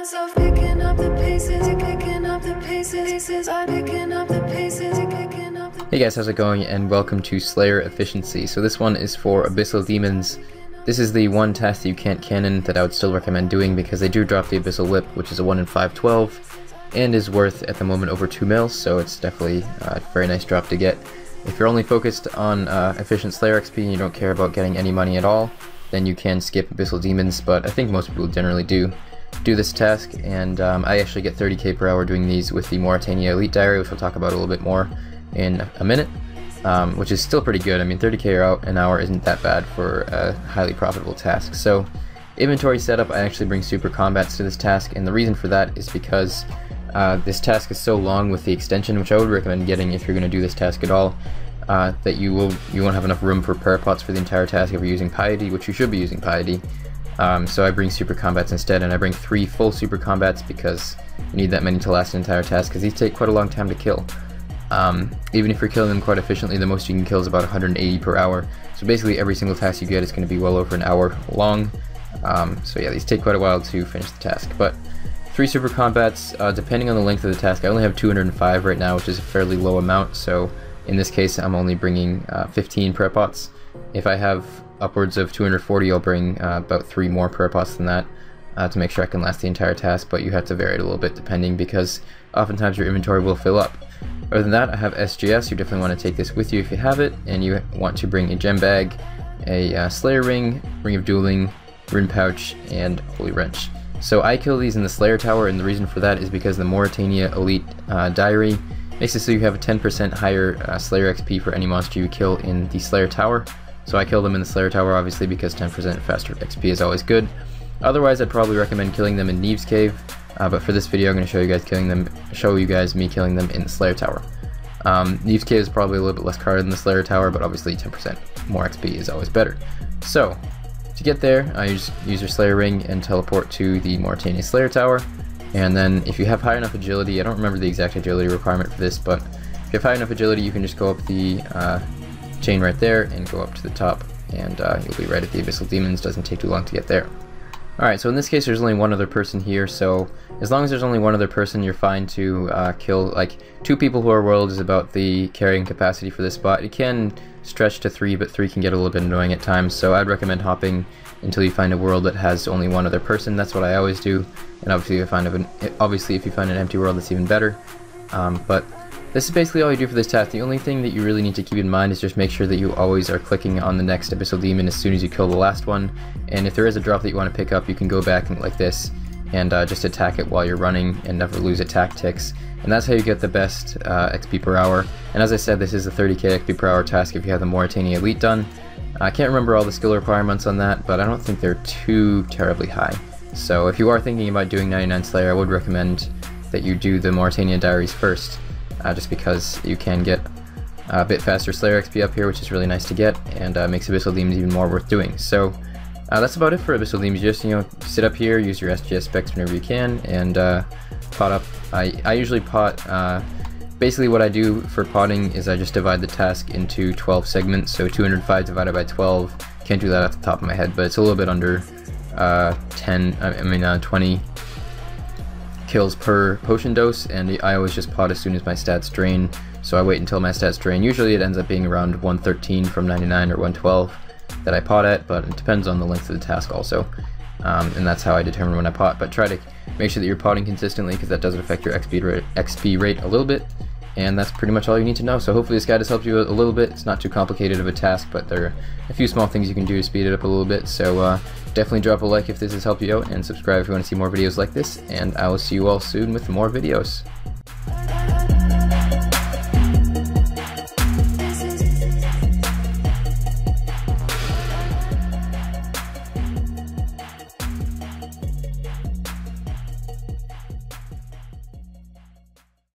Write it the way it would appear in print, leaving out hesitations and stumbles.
myself picking up the pieces, picking up the pieces, I'm picking up the pieces, picking up the... Hey guys, how's it going, and welcome to Slayer Efficiency. So this one is for Abyssal Demons. This is the one task that you can't canon that I would still recommend doing because they do drop the Abyssal Whip, which is a 1 in 512, and is worth at the moment over 2 mils, so it's definitely a very nice drop to get. If you're only focused on efficient Slayer XP and you don't care about getting any money at all, then you can skip Abyssal Demons, but I think most people generally do this task, and I actually get 30k per hour doing these with the Mauritania Elite Diary, which we'll talk about a little bit more in a minute, which is still pretty good. I mean, 30k an hour isn't that bad for a highly profitable task. So inventory setup, I actually bring super combats to this task, and the reason for that is because this task is so long with the extension, which I would recommend getting if you're going to do this task at all, that you won't have enough room for prayer pots for the entire task if you're using piety, which you should be using piety. So I bring super combats instead, and I bring 3 full super combats because you need that many to last an entire task, because these take quite a long time to kill. Even if you're killing them quite efficiently, the most you can kill is about 180 per hour. So basically every single task you get is going to be well over an hour long. So yeah, these take quite a while to finish the task. But 3 super combats, depending on the length of the task. I only have 205 right now, which is a fairly low amount, so in this case I'm only bringing 15 prayer pots. If I have upwards of 240, I'll bring about 3 more prayer pots than that to make sure I can last the entire task, but you have to vary it a little bit depending, because oftentimes your inventory will fill up. Other than that, I have SGS. You definitely want to take this with you if you have it, and you want to bring a gem bag, a Slayer ring, ring of dueling, rune pouch, and holy wrench. So I kill these in the Slayer tower, and the reason for that is because the Mauritania Elite Diary makes it so you have a 10% higher Slayer XP for any monster you kill in the Slayer tower. So I kill them in the Slayer tower, obviously, because 10% faster XP is always good. Otherwise, I'd probably recommend killing them in Nieve's cave, but for this video I'm going to show you guys me killing them in the Slayer tower. Nieve's cave is probably a little bit less crowded than the Slayer tower, but obviously 10% more XP is always better. So to get there, I use your Slayer ring and teleport to the Mauritania Slayer tower, and then if you have high enough agility, I don't remember the exact agility requirement for this, but if you have high enough agility, you can just go up the chain right there and go up to the top, and you'll be right at the Abyssal Demons. Doesn't take too long to get there. Alright, so in this case there's only one other person here, so as long as there's only one other person, you're fine to kill, like, 2 people who are world is about the carrying capacity for this spot. It can stretch to 3, but 3 can get a little bit annoying at times, so I'd recommend hopping until you find a world that has only one other person. That's what I always do, and obviously if you find an empty world, that's even better. But this is basically all you do for this task. The only thing that you really need to keep in mind is just make sure that you always are clicking on the next Abyssal Demon as soon as you kill the last one, and if there is a drop that you want to pick up, you can go back and like this and just attack it while you're running and never lose attack ticks, and that's how you get the best XP per hour. And as I said, this is a 30k XP per hour task if you have the Mauritania Elite done. I can't remember all the skill requirements on that, but I don't think they're too terribly high. So if you are thinking about doing 99 Slayer, I would recommend that you do the Mauritania Diaries first, just because you can get a bit faster Slayer XP up here, which is really nice to get, and makes Abyssal Demons even more worth doing. So that's about it for Abyssal Demons. Just, sit up here, use your SGS specs whenever you can, and pot up. I usually pot, basically what I do for potting is I just divide the task into 12 segments, so 205 divided by 12, can't do that off the top of my head, but it's a little bit under 20 kills per potion dose, and I always just pot as soon as my stats drain, so I wait until my stats drain. Usually it ends up being around 113 from 99 or 112 that I pot at, but it depends on the length of the task also, and that's how I determine when I pot. But try to make sure that you're potting consistently, because that does affect your XP rate a little bit, and that's pretty much all you need to know. So hopefully this guide has helped you a little bit. It's not too complicated of a task, but there are a few small things you can do to speed it up a little bit, so definitely drop a like if this has helped you out, and subscribe if you want to see more videos like this, and I will see you all soon with more videos.